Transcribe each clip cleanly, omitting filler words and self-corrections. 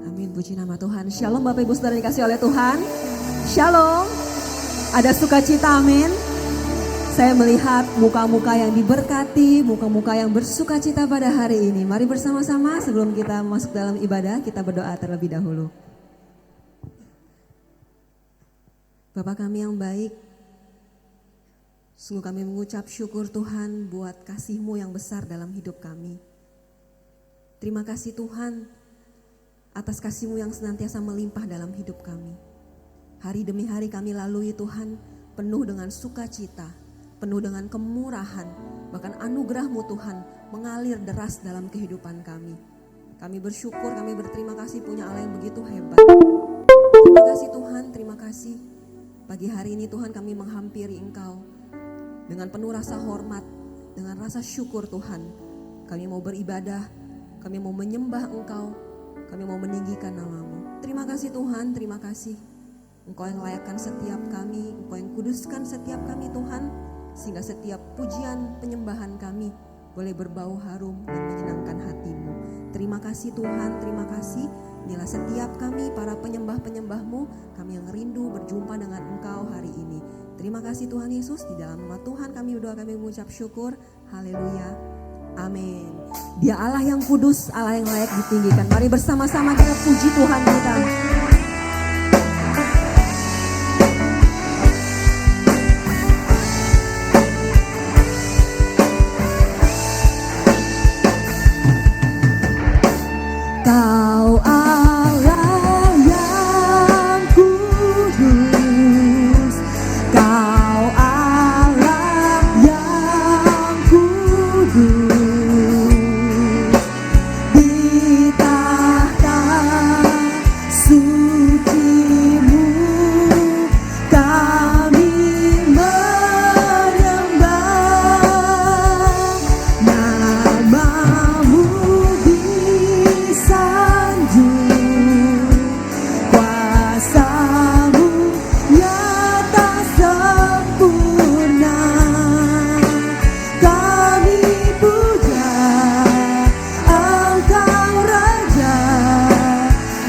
Amin, puji nama Tuhan. Shalom Bapak Ibu Saudara dikasih oleh Tuhan. Shalom. Ada sukacita, amin. Saya melihat muka-muka yang diberkati, muka-muka yang bersukacita pada hari ini. Mari bersama-sama sebelum kita masuk dalam ibadah, kita berdoa terlebih dahulu. Bapa kami yang baik, sungguh kami mengucap syukur Tuhan buat kasih-Mu yang besar dalam hidup kami. Terima kasih Tuhan atas kasih-Mu yang senantiasa melimpah dalam hidup kami. Hari demi hari kami lalui Tuhan penuh dengan sukacita, penuh dengan kemurahan, bahkan anugerah-Mu Tuhan mengalir deras dalam kehidupan kami. Kami bersyukur, kami berterima kasih punya Allah yang begitu hebat. Terima kasih Tuhan, terima kasih. Pagi hari ini Tuhan kami menghampiri Engkau dengan penuh rasa hormat, dengan rasa syukur Tuhan. Kami mau beribadah, kami mau menyembah Engkau, kami mau meninggikan nama-Mu. Terima kasih Tuhan, terima kasih. Engkau yang layakkan setiap kami, Engkau yang kuduskan setiap kami Tuhan, sehingga setiap pujian penyembahan kami boleh berbau harum dan menyenangkan hati-Mu. Terima kasih Tuhan, terima kasih. Inilah setiap kami para penyembah-penyembah-Mu, kami yang rindu berjumpa dengan Engkau hari ini. Terima kasih Tuhan Yesus, di dalam nama Tuhan kami berdoa, kami mengucap syukur. Haleluya, amin. Dia Allah yang kudus, Allah yang layak ditinggikan. Mari bersama-sama kita puji Tuhan kita. Kau Allah yang kudus, Kau Allah yang kudus, di tahta suci-Mu kami menyembah, nama-Mu disanjung, kuasa-Mu nyata sempurna, kami puja Engkau Raja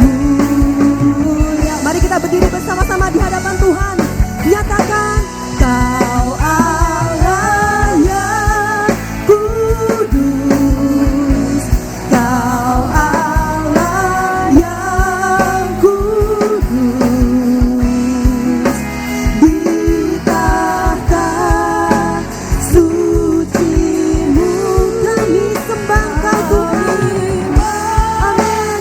mulia. Mari kita berdiri bersama-sama di hadapan Tuhan, nyatakan Kau Allah yang kudus, Kau Allah yang kudus, di tahta suci-Mu kami sembah Kau Tuhan. Amin.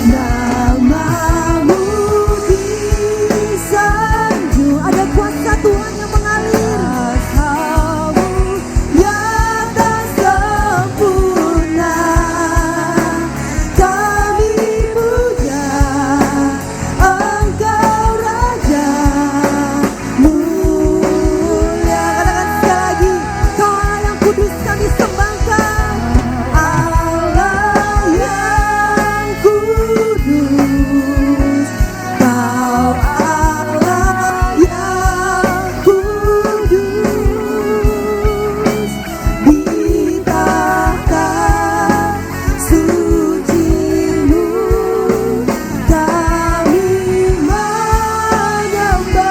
Nama-Mu disanjung, ada kuasa Tuhan yang mengalir, kuasa-Mu nyata sempurna, kami puja Engkau Raja mulia. Katakan sekali lagi, Kau Allah yang kudus, kami sembah Kau. Allah yang kudus, Kau Allah yang kudus, di tahta suci-Mu kami menyembah,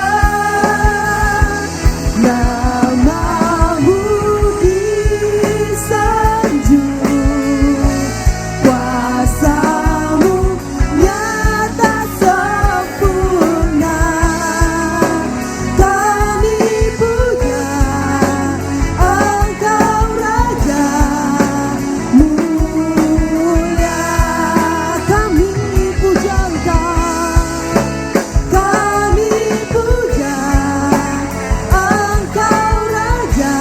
nama-Mu disanjung, kuasa-Mu nyata sempurna, kami puja Engkau Raja mulia. Kami puja Engkau, kami puja Engkau Raja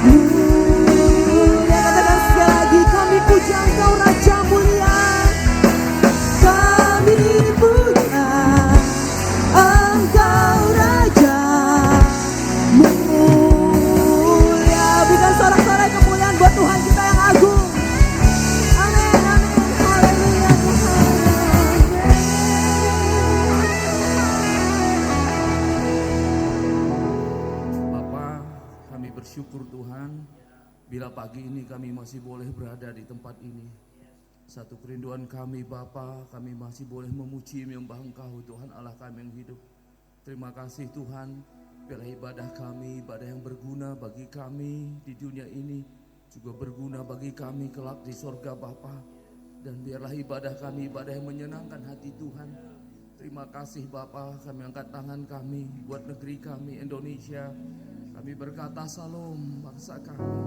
mulia. Katakan sekali lagi, kami puja Engkau Raja mulia, kami puja Engkau Raja mulia. Berikan sorak-sorai kemuliaan buat Tuhan kita yang agung. Amin, amin, haleluya Tuhan. Bapa, kami bersyukur Tuhan bila pagi ini kami masih boleh berada di tempat ini. Satu kerinduan kami Bapa, kami masih boleh memuji menyembah Engkau Tuhan Allah kami yang hidup. Terima kasih Tuhan, biarlah ibadah kami, ibadah yang berguna bagi kami di dunia ini, juga berguna bagi kami kelak di sorga Bapa. Dan biarlah ibadah kami, ibadah yang menyenangkan hati Tuhan. Terima kasih Bapa, kami angkat tangan kami buat negeri kami Indonesia. Kami berkata salam bangsa kami,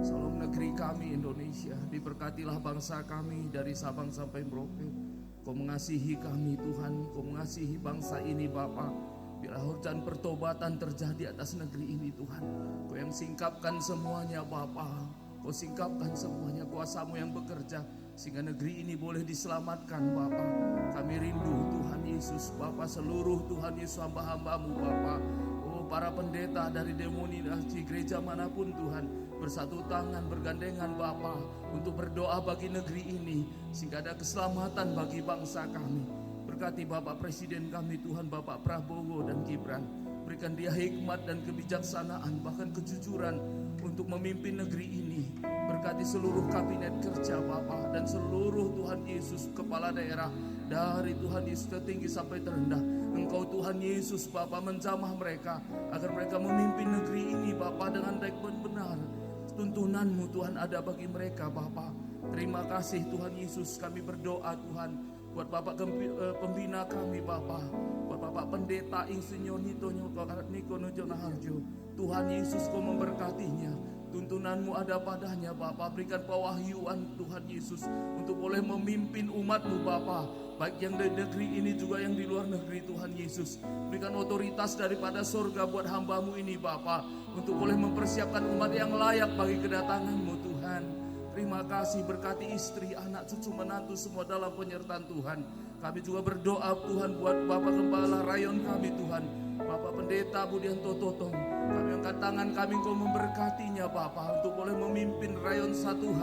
salam negeri kami Indonesia. Diberkatilah bangsa kami dari Sabang sampai Merauke. Kau mengasihi kami Tuhan, Kau mengasihi bangsa ini Bapa. Biarlah hujan pertobatan terjadi atas negeri ini Tuhan. Kau yang singkapkan semuanya Bapa, Kau singkapkan semuanya, kuasa-Mu yang bekerja sehingga negeri ini boleh diselamatkan Bapa. Kami rindu Tuhan Yesus Bapa, seluruh Tuhan Yesus hamba-hamba-Mu Bapa. Para pendeta dari denominasi gereja manapun Tuhan, bersatu tangan bergandengan Bapa untuk berdoa bagi negeri ini sehingga ada keselamatan bagi bangsa kami. Berkati Bapak Presiden kami Tuhan, Bapak Prabowo dan Gibran. Berikan dia hikmat dan kebijaksanaan, bahkan kejujuran untuk memimpin negeri ini. Berkati seluruh kabinet kerja Bapa dan seluruh Tuhan Yesus kepala daerah, dari Tuhan Yesus tertinggi sampai terendah. Engkau Tuhan Yesus Bapa menjamah mereka agar mereka memimpin negeri ini Bapa dengan baik dan benar. Tuntunan-Mu Tuhan ada bagi mereka Bapa. Terima kasih Tuhan Yesus, kami berdoa Tuhan buat Bapak pembina kami Bapa, buat Bapak pendeta Insinyur Nito Niko Nujono Harjo. Tuhan Yesus Kau memberkatinya. Tuntunan-Mu ada padanya Bapa. Berikan pewahyuan Tuhan Yesus untuk boleh memimpin umat-Mu Bapa, baik yang di negeri ini juga yang di luar negeri Tuhan Yesus. Berikan otoritas daripada surga buat hamba-Mu ini Bapa, untuk boleh mempersiapkan umat yang layak bagi kedatangan-Mu Tuhan. Terima kasih, berkati istri, anak, cucu, menantu semua dalam penyertaan Tuhan. Kami juga berdoa Tuhan buat Bapak Gembala rayon kami Tuhan, Bapak Pendeta Budianto Totong. Kami angkat tangan kami, Kau memberkatinya Bapa, untuk boleh memimpin rayon 1H,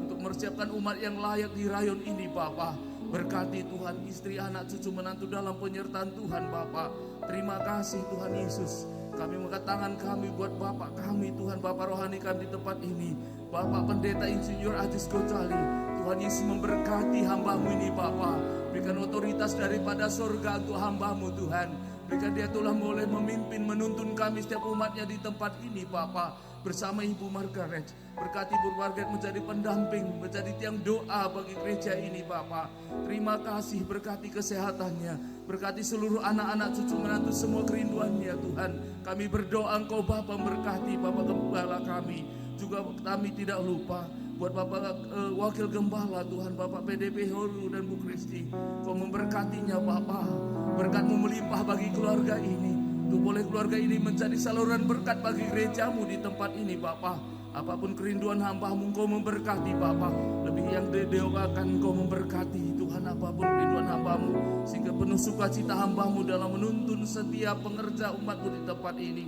untuk mempersiapkan umat yang layak di rayon ini Bapa. Berkati Tuhan istri, anak, cucu, menantu dalam penyertaan Tuhan Bapa. Terima kasih Tuhan Yesus. Kami mengangkat tangan kami buat Bapak kami Tuhan, Bapak rohani kami di tempat ini, Bapak Pendeta Insinyur Ajis Gocali. Tuhan Yesus memberkati hamba-Mu ini Bapa. Berikan otoritas daripada surga untuk hamba-Mu Tuhan. Berikan dia telah boleh memimpin, menuntun kami setiap umatnya di tempat ini Bapa. Bersama Ibu Margaret, berkati Ibu Margaret menjadi pendamping, menjadi tiang doa bagi gereja ini Bapa. Terima kasih, berkati kesehatannya, berkati seluruh anak-anak, cucu, menantu, semua kerinduannya Tuhan. Kami berdoa Engkau Bapa memberkati Bapak Gembala kami. Juga kami tidak lupa buat Bapak Wakil Gembala Tuhan, Bapak PDP Holu dan Bu Kristi. Kau memberkatinya Bapa. Berkat-Mu melimpah bagi keluarga ini, untuk boleh keluarga ini menjadi saluran berkat bagi gereja-Mu di tempat ini Bapa. Apapun kerinduan hamba-Mu Kau memberkati Bapa. Lebih yang didoakan Kau memberkati Tuhan, apapun kerinduan hamba-Mu, sehingga penuh sukacita hamba-Mu dalam menuntun setiap pengerja umat-Mu di tempat ini.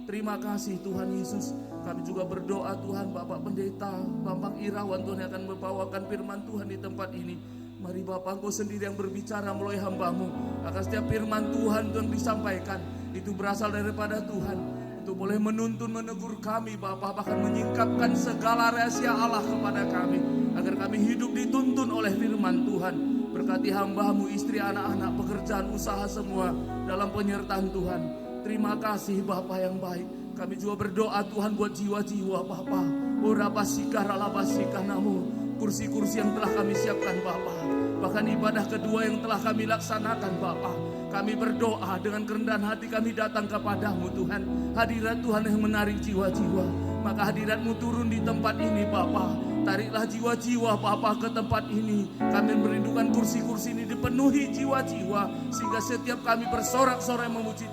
Terima kasih Tuhan Yesus. Kami juga berdoa Tuhan Bapak Pendeta Bambang Irawan Tuhan yang akan membawakan firman Tuhan di tempat ini. Mari Bapak Engkau sendiri yang berbicara melalui hamba-Mu, agar setiap firman Tuhan yang disampaikan itu berasal daripada Tuhan, untuk boleh menuntun, menegur kami Bapak, bahkan menyingkapkan segala rahasia Allah kepada kami, agar kami hidup dituntun oleh firman Tuhan. Berkati hamba-Mu, istri, anak-anak, pekerjaan, usaha semua dalam penyertaan Tuhan. Terima kasih Bapak yang baik. Kami juga berdoa Tuhan buat jiwa-jiwa Bapak. Ora basika rala basika namu, kursi-kursi yang telah kami siapkan Bapak, bahkan ibadah kedua yang telah kami laksanakan Bapak. Kami berdoa dengan kerendahan hati kami datang kepadamu Tuhan. Hadirat Tuhan yang menarik jiwa-jiwa, maka hadirat-Mu turun di tempat ini Bapak. Tariklah jiwa-jiwa Bapak ke tempat ini. Kami merindukan kursi-kursi ini dipenuhi jiwa-jiwa, sehingga setiap kami bersorak-sorai memuji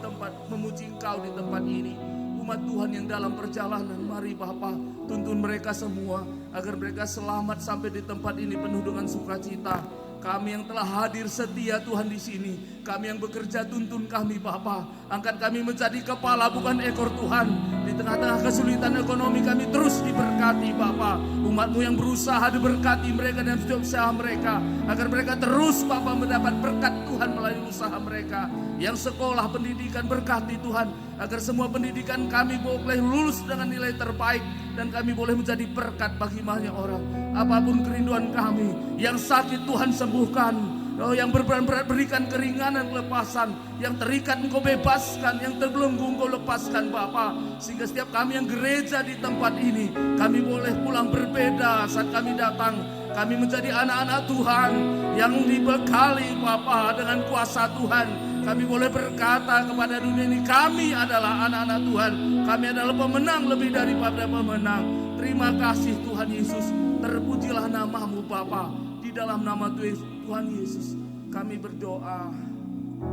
Engkau di tempat ini. Umat Tuhan yang dalam perjalanan, mari Bapa, tuntun mereka semua agar mereka selamat sampai di tempat ini penuh dengan sukacita. Kami yang telah hadir setia Tuhan di sini, kami yang bekerja tuntun kami Bapa. Angkat kami menjadi kepala bukan ekor Tuhan. Di tengah-tengah kesulitan ekonomi kami terus diberkati Bapa. Umat-Mu yang berusaha diberkati mereka dan setiap usaha mereka, agar mereka terus Bapa mendapat berkat Tuhan melalui usaha mereka. Yang sekolah pendidikan berkati Tuhan, agar semua pendidikan kami boleh lulus dengan nilai terbaik, dan kami boleh menjadi berkat bagi banyak orang. apapun kerinduan kami. Yang sakit Tuhan sembuhkan, oh, yang berat berikan keringanan, kelepasan. Yang terikat Engkau bebaskan, yang terbelenggu Engkau lepaskan Bapa. Sehingga setiap kami yang gereja di tempat ini, kami boleh pulang berbeda saat kami datang. Kami menjadi anak-anak Tuhan yang dibekali Bapa dengan kuasa Tuhan. Kami boleh berkata kepada dunia ini, kami adalah anak-anak Tuhan. Kami adalah pemenang lebih daripada pemenang. Terima kasih Tuhan Yesus. Terpujilah nama-Mu Bapa. Di dalam nama Tuhan Yesus kami berdoa.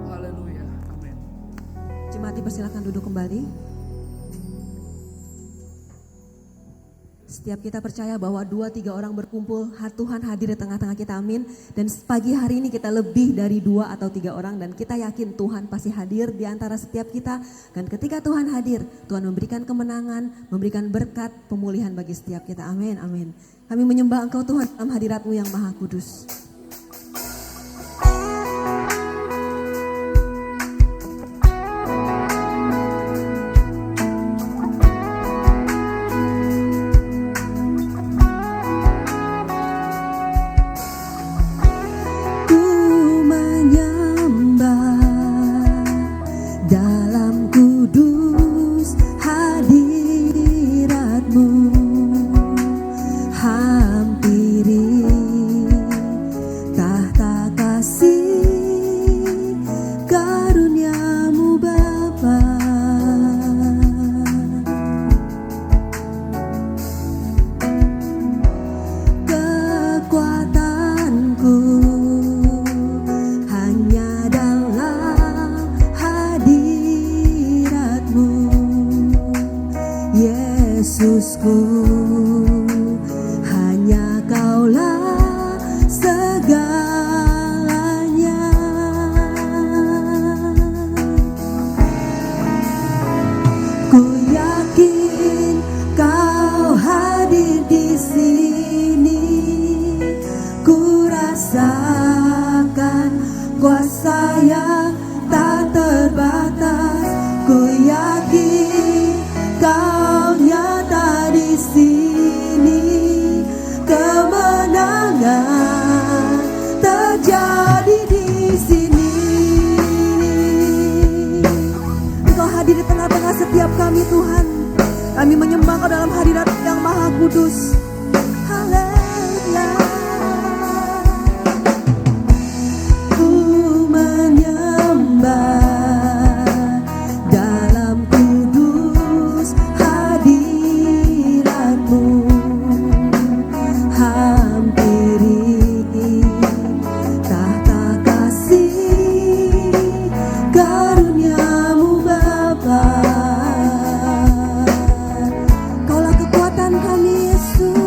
Haleluya. Amin. Jemaat dipersilakan duduk kembali. Setiap kita percaya bahwa 2-3 orang berkumpul, Tuhan hadir di tengah-tengah kita, amin. Dan pagi hari ini kita lebih dari 2 atau 3 orang, dan kita yakin Tuhan pasti hadir di antara setiap kita. Dan ketika Tuhan hadir, Tuhan memberikan kemenangan, memberikan berkat, pemulihan bagi setiap kita, amin, amin. Kami menyembah Engkau Tuhan dalam hadirat-Mu yang maha kudus. Yesusku, hanya Kaulah segalanya. Ku yakin Kau hadir di sini. Ku rasakan kuasa yang tak terbatas. Ku yakin Kau nyata di sini, kemenangan terjadi di sini. Engkau hadir di tengah-tengah setiap kami Tuhan. Kami menyembah Kau dalam hadirat yang maha kudus. Haleluya. Ku menyembah Kaulah kekuatan kami Yesus.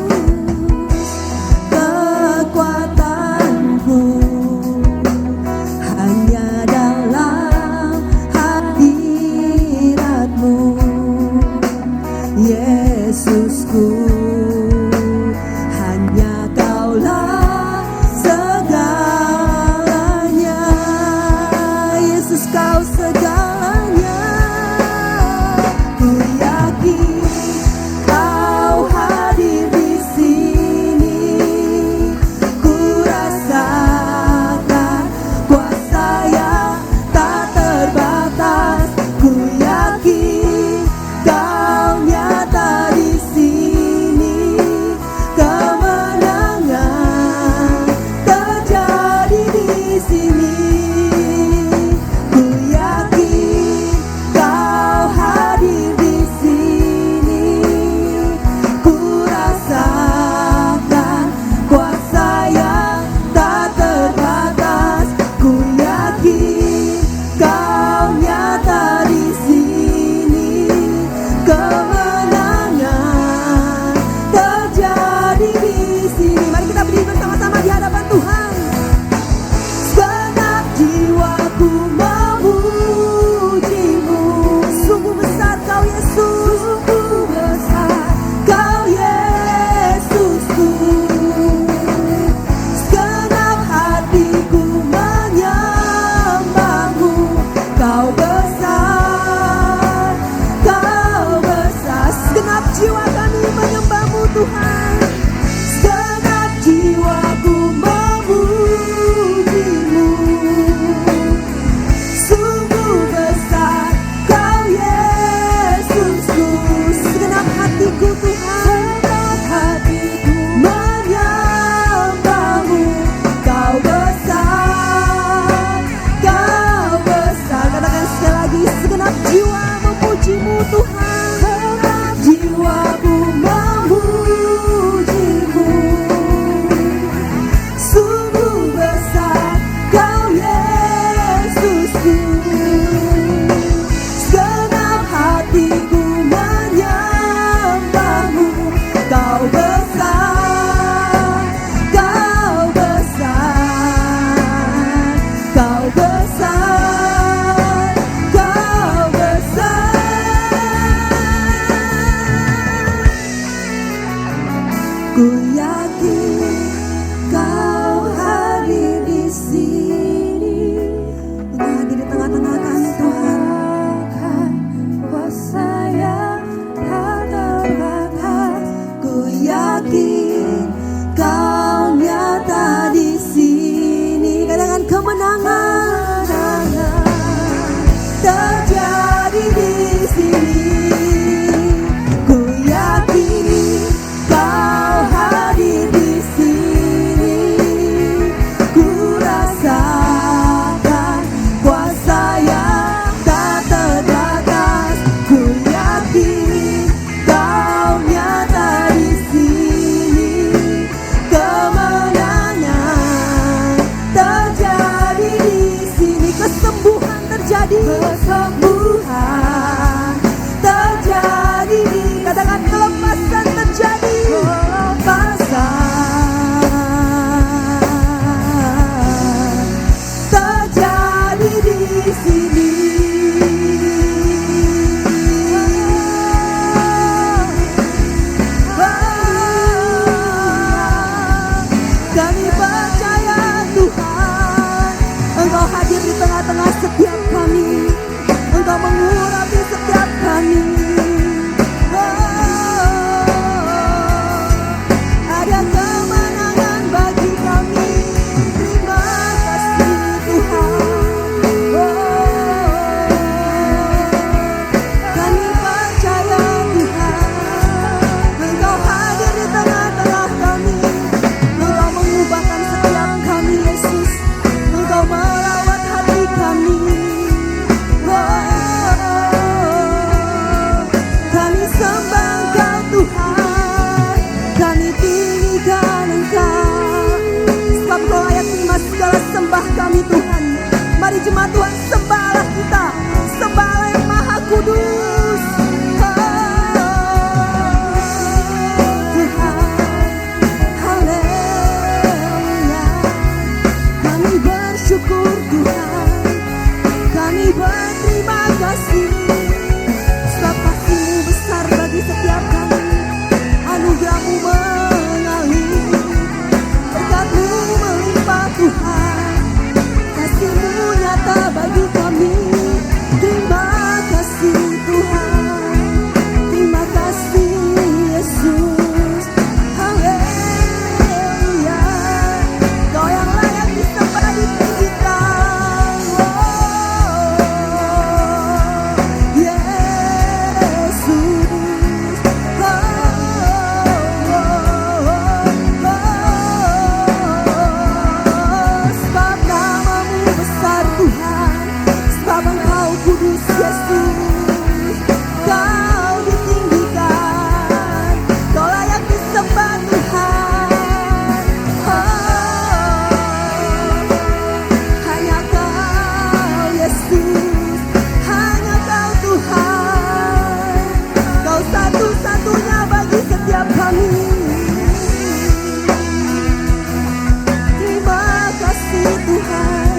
Kami percaya Tuhan, Engkau hadir di tengah-tengah setiap kami. Engkau mengurapi setiap kami. Ada kemenangan bagi kami. Terima kasih Tuhan. Kami percaya Tuhan, Engkau hadir di tengah-tengah kami. Engkau mengubahkan setiap kami Yesus. Engkau merawat hati kami. Kami sembah Engkau Tuhan, kami tinggikan Engkau. Sebab Kau layak terima segala sembah kami Tuhan. Mari jemaat Tuhan sembah Allah kita, sembah Allah yang Maha Kudus. Tuhan, haleluya. Kami bersyukur Tuhan, kami berterima kasih. Sebab kasih-Mu besar bagi setiap kami. Anugerah-Mu mengalir, berkat-Mu melimpah Tuhan. Kasih-Mu nyata bagi kami. Terima kasih Tuhan, terima kasih Yesus. Haleluya. Kau yang layak disembah, ditinggikan. Yesus. Sebab nama-Mu besar Tuhan, sebab Engkau kudus Yesus. Kau ditinggikan, Kau layak disembah Tuhan. Hanya Kau Yesus, hanya Kau Tuhan. Kau satu-satunya bagi setiap kami. Terima kasih Tuhan,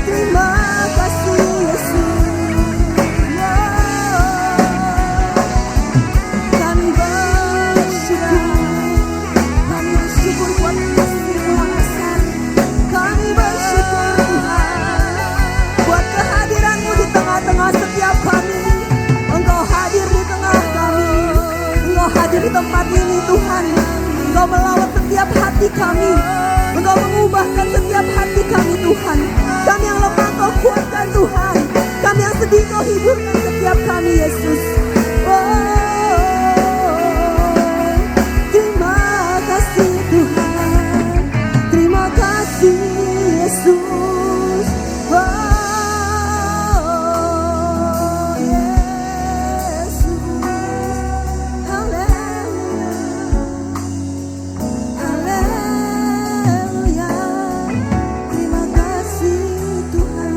terima kasih Yesus. Kami bersyukur buat kasih-Mu yang besar. Kami bersyukur Tuhan buat kehadiran-Mu di tengah-tengah setiap kami. Engkau hadir di tengah kami, Engkau hadir di tempat ini Tuhan. Engkau melawat setiap hati kami, Engkau mengubahkan setiap hati kami Tuhan. Kami yang lemah Engkau kuatkan Tuhan, kami yang sedih Engkau hiburkan setiap kami Yesus. Terima kasih Tuhan, terima kasih Yesus. Yesus. Haleluya. Terima kasih Tuhan.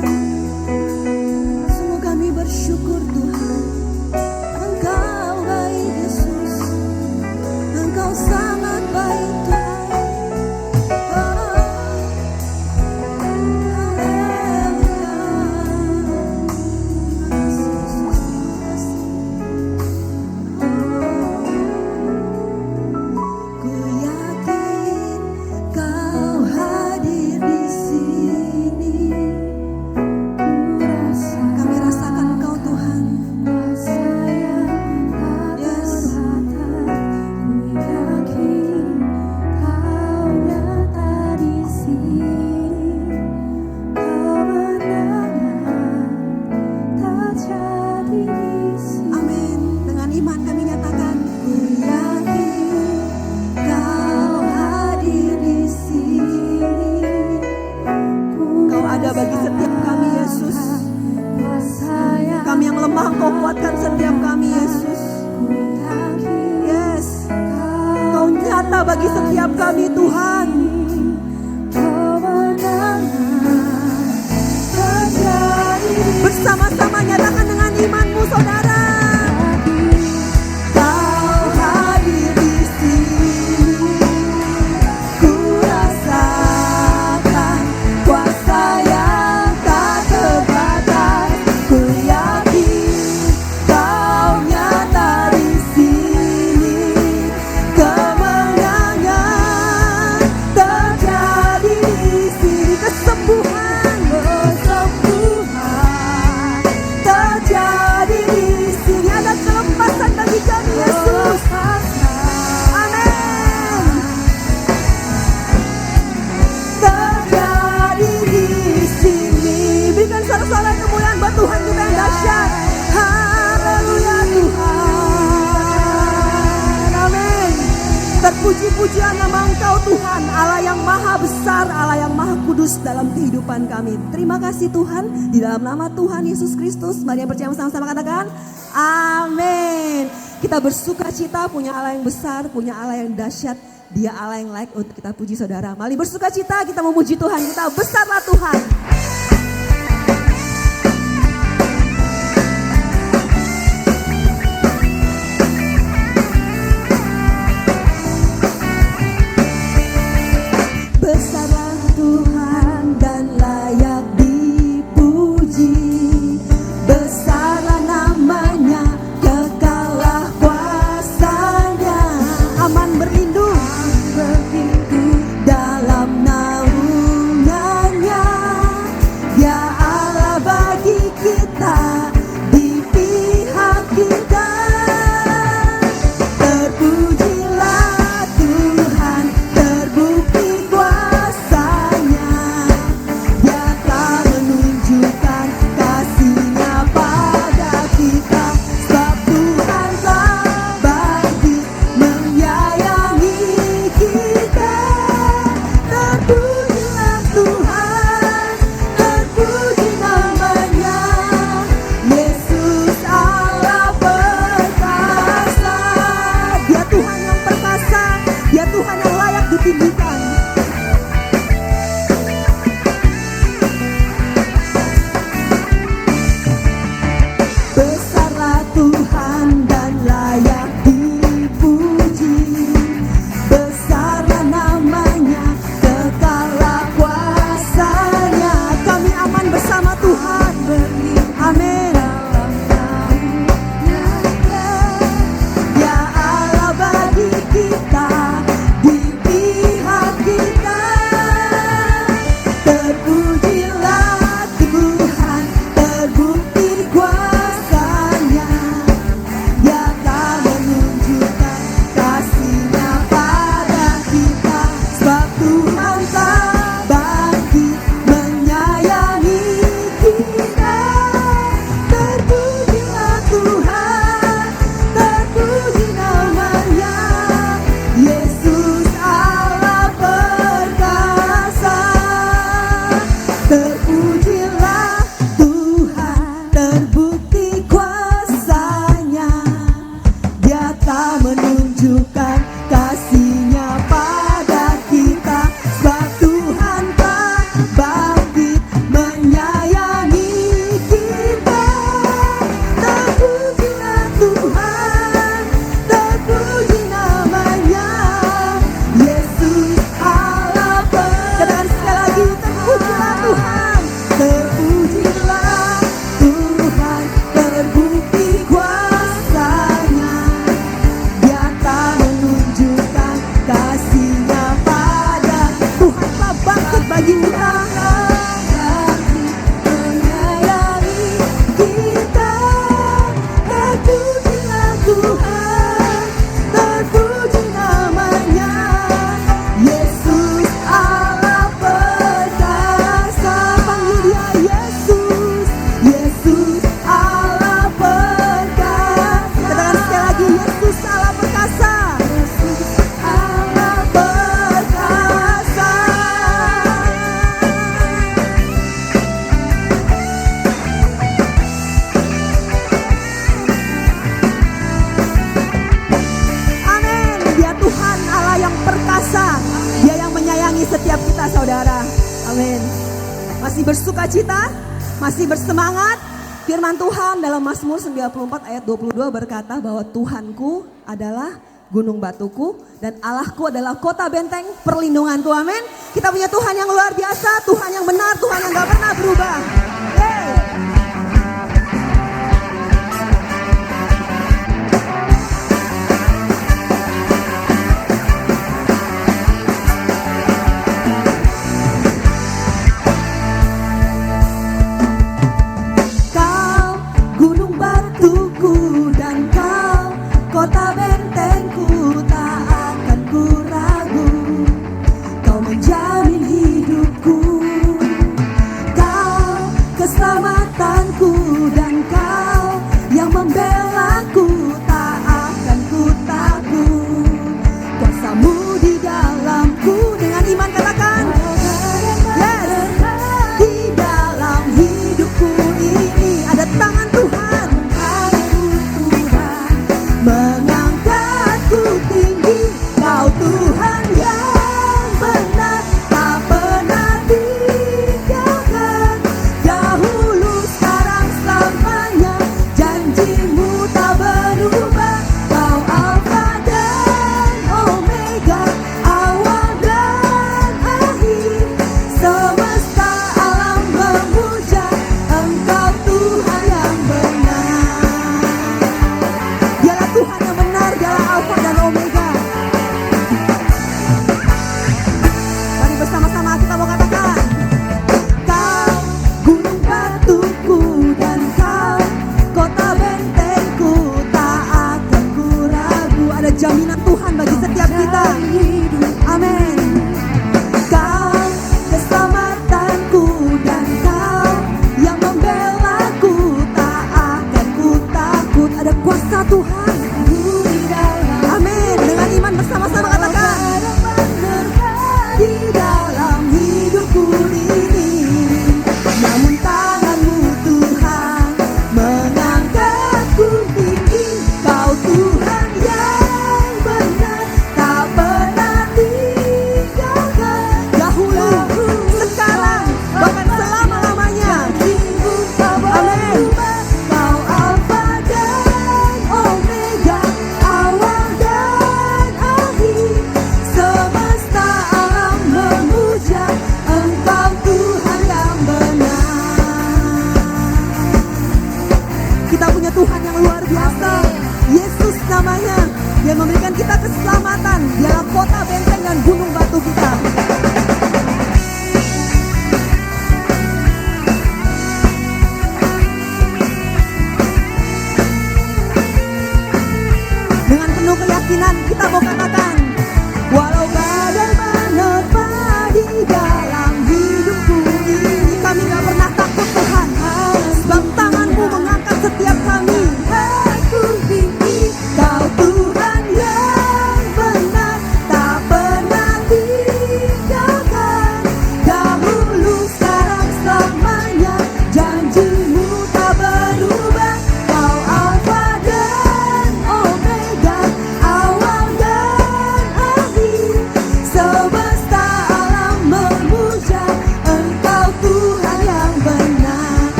Sungguh kami bersyukur Tuhan, Engkau baik Yesus, Engkau sangat baik Tuhan. Ku yakin Kau hadir di sini. Kami rasakan Engkau Tuhan. Yes. Amin. Dengan iman kami nyatakan, ku yakin Kau hadir di sini. Kau ada bagi setiap kami Yesus. Kami yang lemah Engkau kuatkan setiap kami Yesus. Yes. Kau nyata bagi setiap kami Tuhan. Bersama-sama nyatakan dengan imanmu saudara. Kau hadir di sini. Ku rasakan kuasa yang tak terbatas. Ku yakin Kau nyata di sini. Kemenangan Tuhan, Allah yang maha besar, Allah yang maha kudus dalam kehidupan kami. Terima kasih Tuhan, di dalam nama Tuhan Yesus Kristus. Mari yang percaya sama-sama katakan, amin. Kita bersuka cita punya Allah yang besar, punya Allah yang dahsyat. Dia Allah yang layak untuk kita puji saudara. Mari bersuka cita, kita memuji Tuhan, kita besarlah Tuhan. Besarlah Tuhan dan layak dipuji. Besarlah namanya, kekallah kuasanya. Aman berlindung dalam naungannya. Dia Allah bagi kita, di pihak kita. Terpujilah Tuhan, terbukti kuasanya. Dia telah menunjukkan kasih-Nya pada kita. Sebab Tuhan telah bangkit menyayangi kita. Terpujilah Tuhan, terpuji namanya. Yesus Allah perkasa. Dia Tuhan yang perkasa, Dia Tuhan yang layak ditinggikan. Besarlah Tuhan dan layak dipuji. Besarlah namanya, kekallah kuasanya. Kami aman bersama Tuhan. Amin. Ya Allah bagi kita, di pihak kita. Terpujilah Tuhan, terbukti kuasanya. Dia telah menunjukkan kasih-Nya pada kita. Sebab Tuhan telah bangkit menyayangi kita. Terpujilah Tuhan, terpuji namanya. Yesus Allah perkasa. Terpujilah Tuhan, terbukti kuasanya. Dia telah menunjukkan kasih-Nya pada kita. Sebab Tuhan telah bangkit menyayangi kita. Terpujilah Tuhan, terpuji namanya. Yesus Allah katakan sekali lagi, terpujilah Tuhan, terpujilah Tuhan, terbukti kuasanya. Dia telah menunjukkan kasih-Nya pada Tuhan telah bangkit bagi kita. Menyayangi kita. Terpujilah Tuhan, terpuji namanya. Yesus Allah perkasa. Panggil Dia Yesus, Yesus Allah perkasa. Katakan sekali lagi, Yesus Allah perkasa. Yesus Allah perkasa. Amin. Dia Tuhan Allah yang perkasa. Dia yang menyayangi setiap kita saudara. Amin. Masih bersuka cita, masih bersemangat. Firman Tuhan dalam Mazmur 94 ayat 22 berkata bahwa Tuhanku adalah gunung batuku dan Allahku adalah kota benteng perlindunganku. Amin. Kita punya Tuhan yang luar biasa, Tuhan yang benar, Tuhan yang gak pernah berubah. Yeay. Kau gunung batuku dan kau kota bentengku, tak akan ku ragu. Kau menjamin hidupku. Kau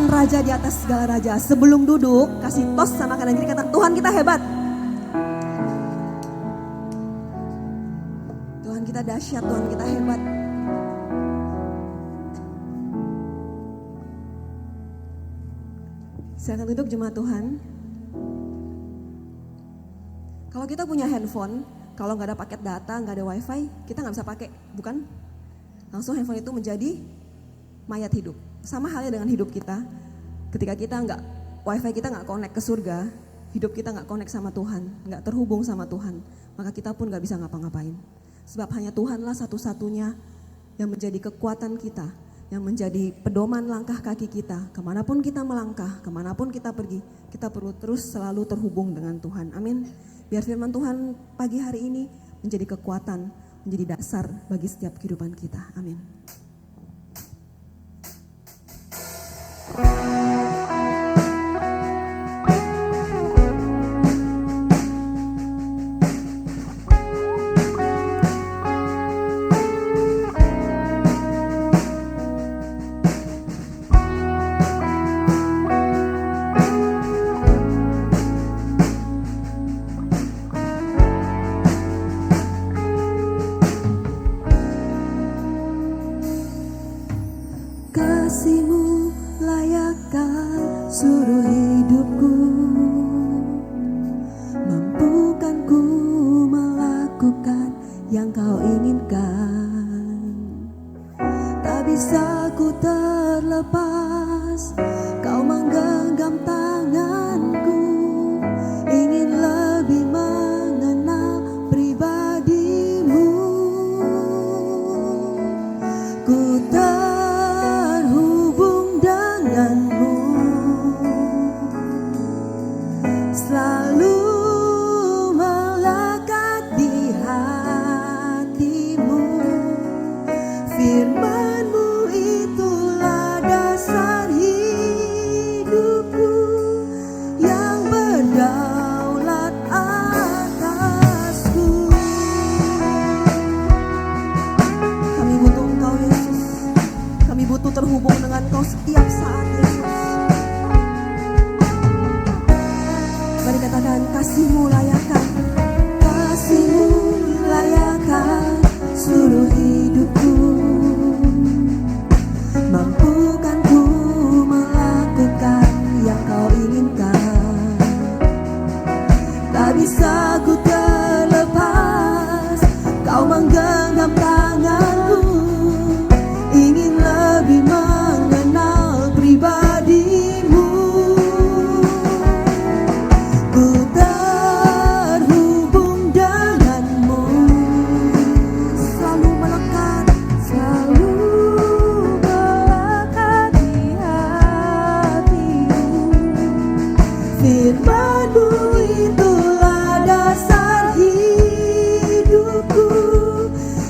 Tuhan Raja di atas segala raja. Sebelum duduk, kasih tos sama kanan kiri, kata Tuhan kita hebat. Tuhan kita dahsyat, Tuhan kita hebat. Silakan duduk jemaat Tuhan. Kalau kita punya handphone, kalau nggak ada paket data, nggak ada wifi, kita nggak bisa pakai, bukan? Langsung handphone itu menjadi mayat hidup. Sama halnya dengan hidup kita. Ketika kita nggak, wifi kita nggak connect ke surga, hidup kita nggak connect sama Tuhan, nggak terhubung sama Tuhan, maka kita pun nggak bisa ngapa-ngapain. Sebab hanya Tuhanlah satu-satunya yang menjadi kekuatan kita, yang menjadi pedoman langkah kaki kita. Kemanapun kita melangkah, kemanapun kita pergi, kita perlu terus selalu terhubung dengan Tuhan. Amin. Biar firman Tuhan pagi hari ini menjadi kekuatan, menjadi dasar bagi setiap kehidupan kita. Amin. Kasih-Mu layakkan seluruh hidupku, mampukan ku melakukan yang Kau inginkan. Tak bisa ku terlepas, Kau menggenggam tanganku, ingin lebih mengenal pribadi-Mu. Ku selalu melekat di hatimu. Firman-Mu itulah dasar hidupku yang berdaulat atasku. Kami butuh Engkau Yesus. Kami butuh terhubung dengan Engkau setiap saat Yesus. Mari katakan, kasih-Mu layakkan, kasih-Mu layakkan seluruh hidupku, mampukan ku melakukan yang Kau inginkan. Tak bisa ku terlepas, Kau menggenggam tanganku, ingin lebih mengenal pribadi-Mu. Firman-Mu itulah dasar hidupku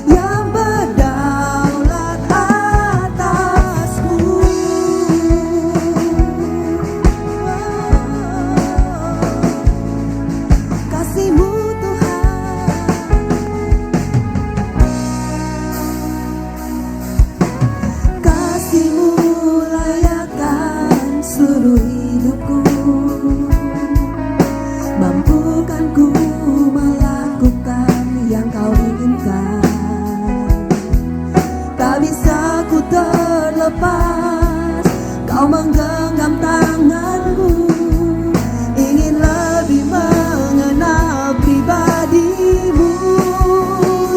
yang berdaulat atasku. Kasih-Mu Tuhan, kasih-Mu layakkan seluruh hidupku, mampukan ku melakukan yang Kau inginkan. Tak bisa ku terlepas, Kau menggenggam tanganku, ingin lebih mengenal pribadi-Mu.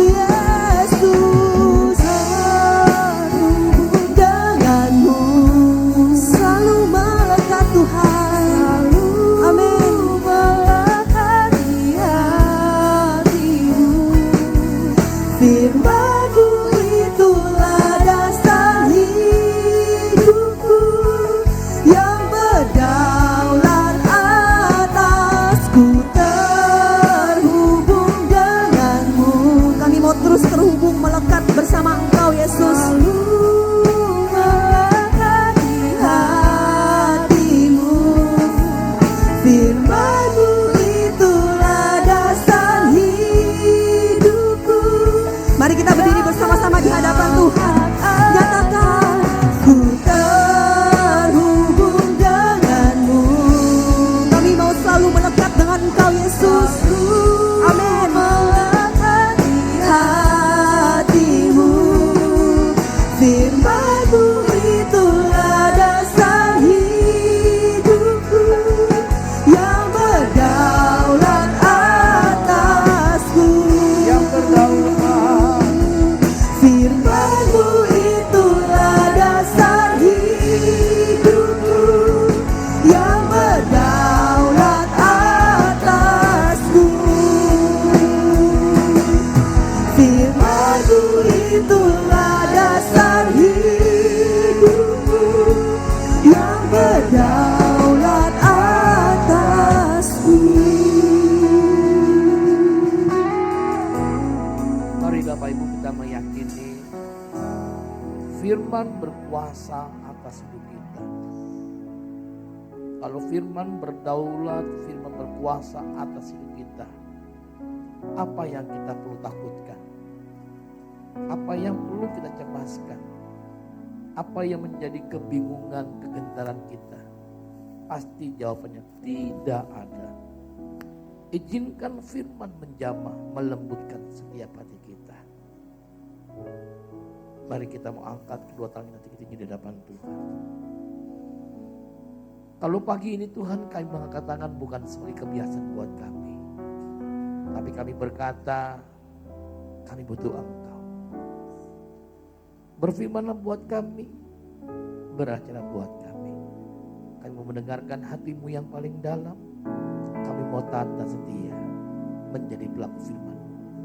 Yesus, terhubung dengan-Mu, selalu melekat Tuhan. Amin. Firman-Mu itulah dasar hidupku yang berdaulat berdaulat atasku. Mari Bapak Ibu kita meyakini firman berkuasa atas hidup kita. Kalau firman berdaulat, firman berkuasa atas hidup kita, apa yang kita perlu takutkan? Apa yang perlu kita cemaskan? Apa yang menjadi kebingungan, kegentaran kita? Pasti jawabannya tidak ada. Izinkan firman menjamah, melembutkan setiap hati kita. Mari kita mau angkat kedua tangan hati kita di hadapan Tuhan. Kalau pagi ini Tuhan kami mengangkat tangan bukan sebagai kebiasaan buat kami. Tapi kami berkata, kami butuh Engkau. Berfirmanlah buat kami, beracara buat kami. Kami mau mendengarkan hati-Mu yang paling dalam. Kami mau taat dan setia menjadi pelaku firman.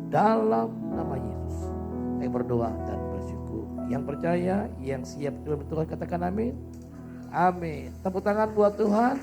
Dalam nama Yesus, kami berdoa dan bersyukur. Yang percaya, yang siap Tuhan katakan amin. Amin. Tepuk tangan buat Tuhan.